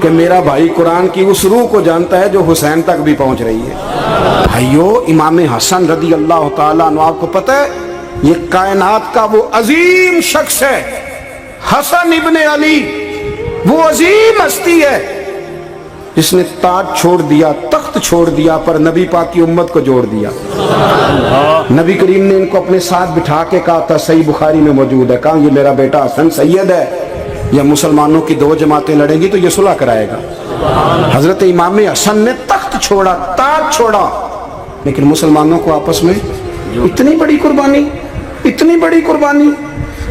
کہ میرا بھائی قرآن کی اس روح کو جانتا ہے جو حسین تک بھی پہنچ رہی ہے۔ بھائیو، امام حسن رضی اللہ تعالیٰ عنہ، آپ کو پتہ ہے یہ کائنات کا وہ عظیم شخص ہے، حسن ابن علی، وہ عظیم ہستی ہے جس نے تاج چھوڑ دیا، تخت چھوڑ دیا، پر نبی پاک کی امت کو جوڑ دیا۔ نبی کریم نے ان کو اپنے ساتھ بٹھا کے کہا تھا، صحیح بخاری میں موجود ہے، کہا یہ میرا بیٹا حسن سید ہے، یا مسلمانوں کی دو جماعتیں لڑیں گی تو یہ صلح کرائے گا۔ حضرت امام حسن نے تخت چھوڑا، تاج چھوڑا، لیکن مسلمانوں کو آپس میں اتنی بڑی قربانی، اتنی بڑی قربانی۔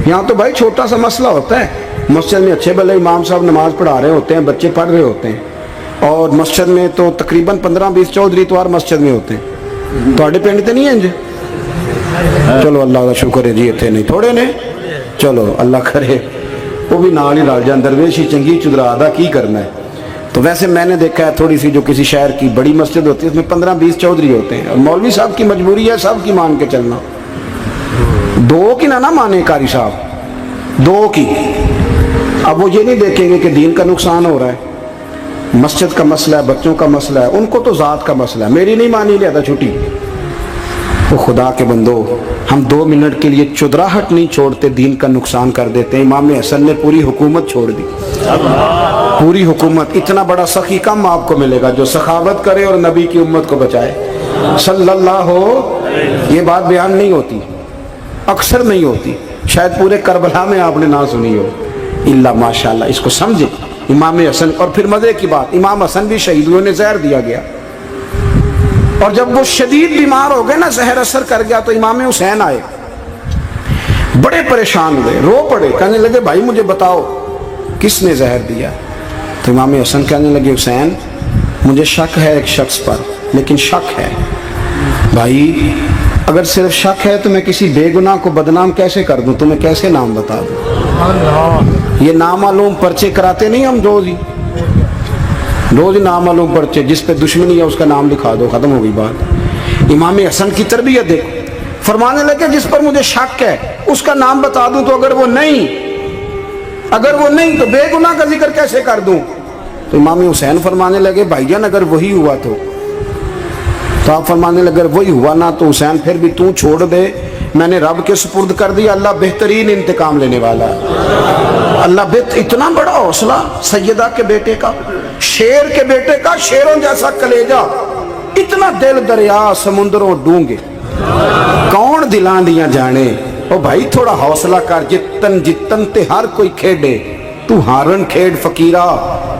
یہاں تو بھائی چھوٹا سا مسئلہ ہوتا ہے، مسجد میں اچھے بھلے امام صاحب نماز پڑھا رہے ہوتے ہیں، بچے پڑھ رہے ہوتے ہیں، اور مسجد میں تو تقریباً 15-20 چودھری اتوار مسجد میں ہوتے ہیں۔ تھوڑے پنڈ تے نہیں ہیں جی؟ چلو اللہ کا شکر ہے جی، اتنے نہیں تھوڑے نے، چلو اللہ کرے وہ بھی نال ہی رل جان، درویش ہی چنگی چدرا دا کی کرنا ہے۔ تو ویسے میں نے دیکھا ہے تھوڑی سی جو کسی شہر کی بڑی مسجد ہوتی ہے اس میں 15-20 چودھری ہوتے ہیں، اور مولوی صاحب کی مجبوری ہے سب کی مان کے چلنا، دو کی نہ مانے قاری صاحب، دو کی۔ اب وہ یہ نہیں دیکھیں گے کہ دین کا نقصان ہو رہا ہے، مسجد کا مسئلہ ہے، بچوں کا مسئلہ ہے، ان کو تو ذات کا مسئلہ ہے، میری نہیں مانی لیا چھٹی۔ وہ خدا کے بندو، ہم 2 منٹ کے لیے چدراہٹ نہیں چھوڑتے، دین کا نقصان کر دیتے ہیں۔ امام حسن نے پوری حکومت چھوڑ دی، پوری حکومت۔ اتنا بڑا سخی کم آپ کو ملے گا جو سخاوت کرے اور نبی کی امت کو بچائے صلی اللہ ہو۔ یہ بات بیان نہیں ہوتی، اکثر نہیں ہوتی، شاید پورے کربلا میں آپ نے نہ سنی ہو، اللہ ماشاءاللہ۔ اس کو سمجھے امام حسن۔ اور پھر مزے کی بات، امام حسن بھی شہید ہوئے، انہیں زہر دیا گیا، اور جب وہ شدید بیمار ہو گئے نا، زہر اثر کر گیا، تو امام حسین آئے، بڑے پریشان ہوئے، رو پڑے، کہنے لگے بھائی مجھے بتاؤ کس نے زہر دیا؟ تو امام حسن کہنے لگے حسین مجھے شک ہے ایک شخص پر، لیکن شک ہے بھائی، اگر صرف شک ہے تو میں کسی بے گناہ کو بدنام کیسے کر دوں، تمہیں کیسے نام بتا دوں؟ یہ نامعلوم پرچے کراتے نہیں ہم روز ہی نامعلوم پرچے، جس پہ دشمنی ہے اس کا نام لکھا دو، ختم ہو گئی بات۔ امام حسن کی تربیت دیکھو، فرمانے لگے جس پر مجھے شک ہے اس کا نام بتا دوں، تو اگر وہ نہیں تو بے گناہ کا ذکر کیسے کر دوں؟ تو امام حسین فرمانے لگے بھائی جان اگر وہی ہوا تو آپ فرمانے لگے اگر وہی ہوا نا تو حسین پھر بھی تو چھوڑ دے، میں نے رب کے سپرد کر دیا، اللہ بہترین انتقام لینے والا ہے۔ اللہ اتنا بڑا حوصلہ سیدہ کے بیٹے کا، شیر کے بیٹے کا، شیروں جیسا کلیجہ، اتنا دل دریا سمندروں ڈونگے، کون دلان دیاں جانے۔ او بھائی تھوڑا حوصلہ کر، جتن تے ہر کوئی کھیڈے، تو ہارن کھیڈ فقیرہ،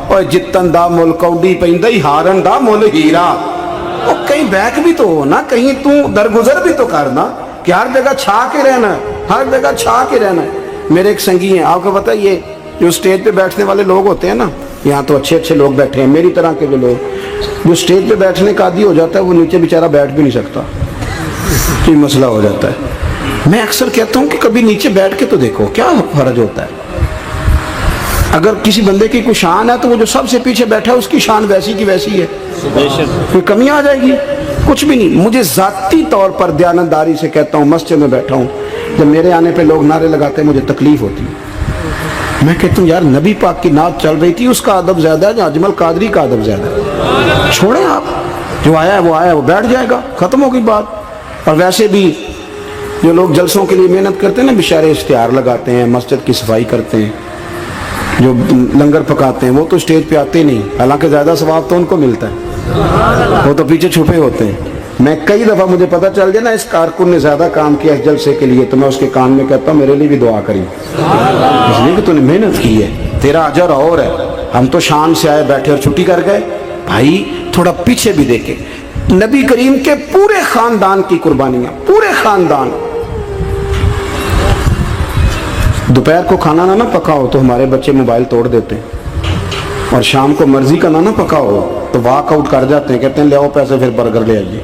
اور جتن دا مل کوڈی پیندی ہارن دا مل ہیرا۔ او کہیں بیک بھی تو ہو نا، کہیں تو درگزر بھی تو کرنا، کہ ہر جگہ چھا کے رہنا ہے، ہر جگہ چھا کے رہنا ہے۔ میرے ایک سنگی ہیں، آپ کو پتہ ہے یہ جو سٹیج پہ بیٹھنے والے لوگ ہوتے ہیں نا، یہاں تو اچھے لوگ بیٹھے ہیں، میری طرح کے جو لوگ، جو سٹیج پہ بیٹھنے کا عادی ہو جاتا ہے وہ نیچے بیچارہ بیٹھ بھی نہیں سکتا، یہ مسئلہ ہو جاتا ہے۔ میں اکثر کہتا ہوں کہ کبھی نیچے بیٹھ کے تو دیکھو کیا فرض ہوتا ہے۔ اگر کسی بندے کی کوئی شان ہے تو وہ جو سب سے پیچھے بیٹھا ہے اس کی شان ویسی کی ویسی ہے، کوئی کمی آ جائے گی؟ کچھ بھی نہیں۔ مجھے ذاتی طور پر دیانتداری سے کہتا ہوں، مسجد میں بیٹھا ہوں، جب میرے آنے پہ لوگ نعرے لگاتے ہیں مجھے تکلیف ہوتی ہے۔ میں کہتا ہوں یار نبی پاک کی نعت چل رہی تھی، اس کا ادب زیادہ ہے یا اجمل قادری کا ادب زیادہ ہے؟ چھوڑیں آپ، جو آیا ہے وہ بیٹھ جائے گا، ختم ہو گئی بات۔ اور ویسے بھی جو لوگ جلسوں کے لیے محنت کرتے ہیں نا، بیچارے اشتہار لگاتے ہیں، مسجد کی صفائی کرتے ہیں، جو لنگر پکاتے ہیں، وہ تو اسٹیج پہ آتے نہیں، حالانکہ زیادہ ثواب تو ان کو ملتا ہے، وہ تو پیچھے چھپے ہوتے ہیں۔ میں کئی دفعہ مجھے پتہ چل جائے نا اس کارکن نے زیادہ کام کیا اس جلسے کے لیے، تو میں اس کے کان میں کہتا ہوں میرے لیے بھی دعا کری، اس لیے کہ تو نے محنت کی ہے، تیرا اجر اور ہے۔ ہم تو شان سے آئے بیٹھے اور چھٹی کر گئے۔ بھائی تھوڑا پیچھے بھی دیکھے، نبی کریم کے پورے خاندان کی قربانیاں، پورے خاندان۔ دوپہر کو کھانا نہ پکا ہو تو ہمارے بچے موبائل توڑ دیتے ہیں، اور شام کو مرضی کا نہ پکا ہو تو واک آؤٹ کر جاتے ہیں، کہتے ہیں لے آؤ پیسے پھر برگر لے آئیے،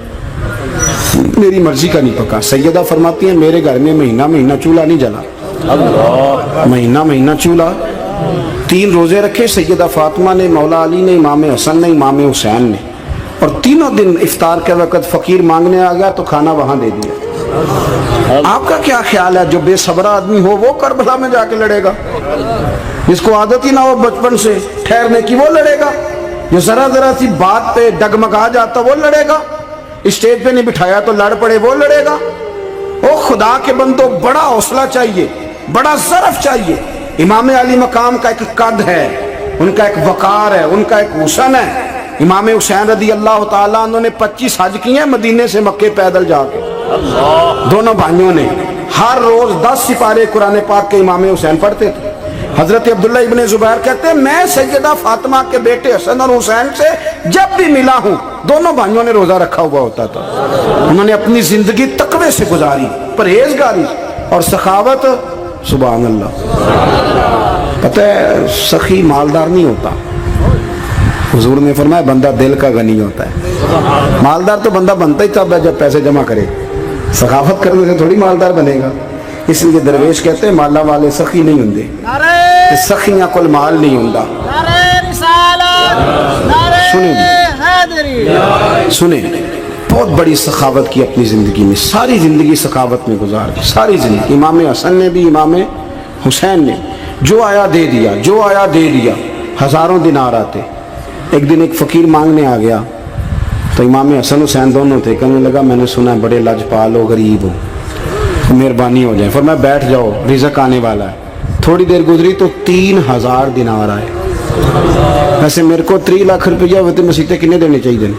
میری مرضی کا نہیں پکا۔ سیدہ فرماتی ہیں میرے گھر میں مہینہ چولہا نہیں جلا، مہینہ چولہا۔ 3 روزے رکھے سیدہ فاطمہ نے، مولا علی نے، امام حسن نے، امام حسین نے، اور تینوں دن افطار کے وقت فقیر مانگنے آ گیا تو کھانا وہاں دے دیا۔ آپ کا کیا خیال ہے جو بے صبر آدمی ہو وہ کربلا میں جا کے لڑے گا؟ جس کو عادت ہی نہ ہو بچپن سے ٹھہرنے کی وہ لڑے گا؟ جو ذرا ذرا سی بات پہ ڈگمگا جاتا وہ لڑے گا؟ اسٹیج پہ نہیں بٹھایا تو لڑ پڑے وہ لڑے گا؟ او خدا کے بندو، بڑا حوصلہ چاہیے، بڑا ظرف چاہیے۔ امام علی مقام کا ایک قد ہے، ان کا ایک وقار ہے، ان کا ایک حسن ہے۔ امام حسین رضی اللہ تعالیٰ عنہ نے 25 حج کیے ہیں مدینے سے مکے پیدل جا کے، دونوں بھائیوں نے۔ ہر روز 10 سپارے قرآن پاک کے امام حسین پڑھتے تھے۔ حضرت عبداللہ ابن زبیر کہتے ہیں میں سیدہ فاطمہ کے بیٹے حسن اور حسین سے جب بھی ملا ہوں دونوں بھائیوں نے روزہ رکھا ہوا ہوتا تھا۔ انہوں نے اپنی زندگی تقوی سے گزاری، پرہیزگاری اور سخاوت۔ سبحان اللہ۔ پتہ ہے سخی مالدار نہیں ہوتا، حضور نے فرمایا بندہ دل کا غنی ہوتا ہے۔ مالدار تو بندہ بنتا ہی تب ہے جب پیسے جمع کرے، سخاوت کرنے سے تھوڑی مالدار بنے گا۔ اس لیے درویش کہتے ہیں مالا والے سخی نہیں ہوندے، سخیاں کل مال نہیں ہوندا۔ سنیں بہت بڑی سخاوت کی اپنی زندگی میں، ساری زندگی سخاوت میں گزار دی، ساری زندگی۔ امام حسن نے بھی، امام حسین نے جو آیا دے دیا، جو آیا دے دیا، ہزاروں دینار آتے۔ ایک دن ایک فقیر مانگنے آ گیا تو امام حسن حسین دونوں تھے، کہنے لگا میں نے سنا بڑے لجپال ہو، غریب ہو، مہربانی ہو جائے۔ فرمایا بیٹھ جاؤ رزق آنے والا ہے۔ تھوڑی دیر گزری تو 3000 دینار آئے۔ ویسے میرے کو 3 لاکھ روپیہ ہوئے تو مسیطے کنے دینے چاہیے؟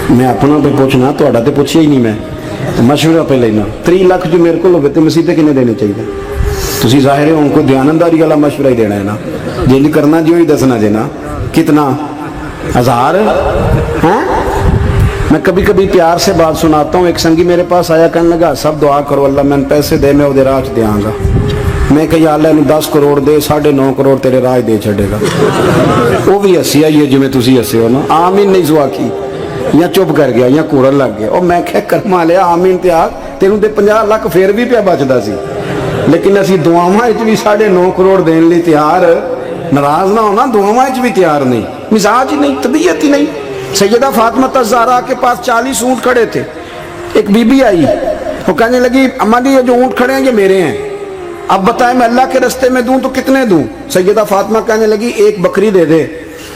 میں اپنا پہ پوچھنا، تو پوچھیا ہی نہیں، میں مشورہ پہ لینا۔ 3 لاکھ جو میرے کو ہوئے تو مسیطے کنے دینے چاہیے؟ تسی ظاہر ہے ان کو دیانتداری والا مشورہ ہی دینا ہے نا، جی کرنا جی وہی دسنا جی نا۔ کتنا 1000؟ ہاں میں کبھی کبھی پیار سے بات سناتا ہوں۔ ایک سنگی میرے پاس آیا، کہنے لگا سب دعا کرو اللہ میں پیسے دے، میں وہ راہ چ دیاں گا۔ میں کہ یا اللہ 10 کروڑ دے، 9.5 کروڑ تیرے راہ دے چھڑے گا۔ وہ بھی ہسی آئی ہے جو میں تسی ہسے ہو نا، آمین نہیں سوا کی، یا چپ کر گیا یا کورن لگ گیا۔ اور میں کہ کرما لیا آمین تے آگ، تینوں تے 50 لاکھ پھر بھی پیا بچدا سی، لیکن اسی دعاواں وچ بھی 9.5 کروڑ دین لی تیار، ناراض نہ ہونا، دعاواں وچ بھی تیار نہیں، مزاج ہی نہیں، طبیعت ہی نہیں۔ سیدہ فاطمہ الزہرا کے پاس 40 اونٹ کھڑے تھے۔ ایک بی بی آئی، وہ کہنے لگی اماں جی یہ جو اونٹ کھڑے ہیں یہ میرے ہیں، اب بتائیں میں اللہ کے رستے میں دوں تو کتنے دوں؟ سیدہ فاطمہ کہنے لگی 1 بکری دے دے۔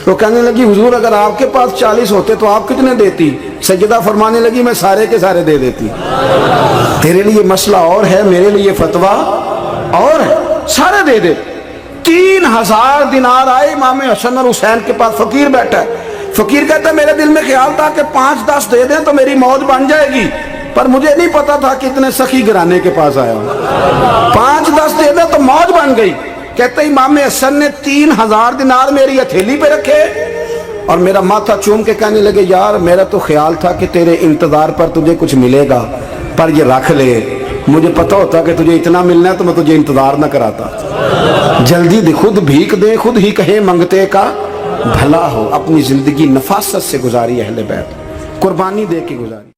وہ کہنے لگی حضور اگر آپ کے پاس 40 ہوتے تو آپ کتنے دیتی؟ سیدہ فرمانے لگی میں سارے کے سارے دے دیتی۔ تیرے لیے مسئلہ اور ہے، میرے لیے فتویٰ اور ہے، سارے دے دے۔ 3000 دینار آئے امام حسن اور حسین کے پاس۔ فقیر بیٹھا ہے، فقیر کہتا ہے میرے دل میں خیال تھا کہ 5-10 دے دیں تو میری موت بن جائے گی، پر مجھے نہیں پتا تھا کہ اتنے سخی گھرانے کے پاس آیا ہوں۔ 5-10 دے دیں تو موت بن گئی۔ کہتے امام حسن نے 3000 دینار میری ہتھیلی پہ رکھے اور میرا ماتھا چوم کے کہنے لگے یار میرا تو خیال تھا کہ تیرے انتظار پر تجھے کچھ ملے گا، پر یہ رکھ لے، مجھے پتا ہوتا کہ تجھے اتنا ملنا ہے تو میں تجھے انتظار نہ کراتا۔ جلدی دے، خود بھیک دے، خود ہی کہے منگتے کا بھلا ہو۔ اپنی زندگی نفاست سے گزاری اہل بیت، قربانی دے کے گزاری۔